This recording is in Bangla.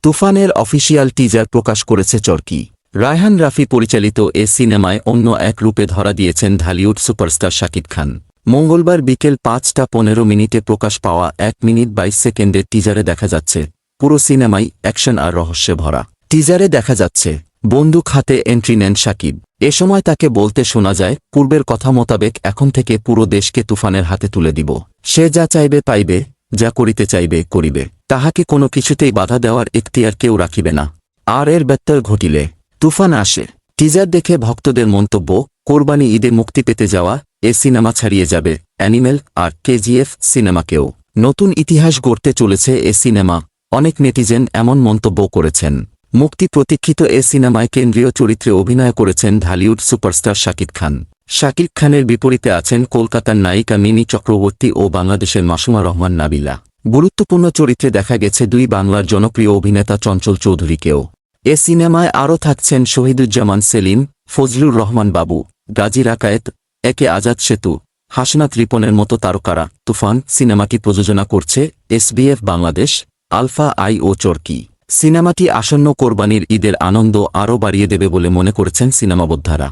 তুফানের অফিসিয়াল টিজার প্রকাশ করেছে চরকি। রায়হান রাফি পরিচালিত এ সিনেমায় অন্য এক রূপে ধরা দিয়েছেন ঢালিউড সুপারস্টার শাকিব খান। মঙ্গলবার বিকেল ৫টা ১৫ প্রকাশ পাওয়া ১ মিনিট ২২ সেকেন্ডের টিজারে দেখা যাচ্ছে পুরো সিনেমাই অ্যাকশন আর রহস্যে ভরা। টিজারে দেখা যাচ্ছে বন্দুক হাতে এন্ট্রি নেন শাকিব। এ সময় তাকে বলতে শোনা যায়, পূর্বের কথা মোতাবেক এখন থেকে পুরো দেশকে তুফানের হাতে তুলে দিব। সে যা চাইবে পাইবে, যা করিতে চাইবে করিবে, তাহাকে কোনো কিছুতেই বাধা দেওয়ার এখতিয়ার কেউ রাখিবে না। আর এর ব্যত্যয় ঘটিলে তুফান আসে। টিজার দেখে ভক্তদের মন্তব্য, কোরবানি ঈদে মুক্তি পেতে যাওয়া এ সিনেমা ছাড়িয়ে যাবে অ্যানিমেল আর কেজিএফ সিনেমাকেও। নতুন ইতিহাস গড়তে চলেছে এ সিনেমা, অনেক নেটিজেন এমন মন্তব্য করেছেন। মুক্তি প্রতীক্ষিত এ সিনেমায় কেন্দ্রীয় চরিত্রে অভিনয় করেছেন ঢালিউড সুপারস্টার শাকিব খান। শাকিব খানের বিপরীতে আছেন কলকাতার নায়িকা মিমি চক্রবর্তী ও বাংলাদেশের মাসুমা রহমান নাবিলা। গুরুত্বপূর্ণ চরিত্রে দেখা গেছে দুই বাংলার জনপ্রিয় অভিনেতা চঞ্চল চৌধুরীকেও। এ সিনেমায় আরও থাকছেন শহীদুজ্জামান সেলিম, ফজলুর রহমান বাবু, গাজী রাকায়েত, একে আজাদ সেতু, হাসনাত রিপনের মতো তারকারা। তুফান সিনেমাটি প্রযোজনা করছে এসবিএফ বাংলাদেশ, আলফা আই ও চরকি। সিনেমাটি আসন্ন কোরবানির ঈদের আনন্দ আরও বাড়িয়ে দেবে বলে মনে করছেন সিনেমাবোদ্ধারা।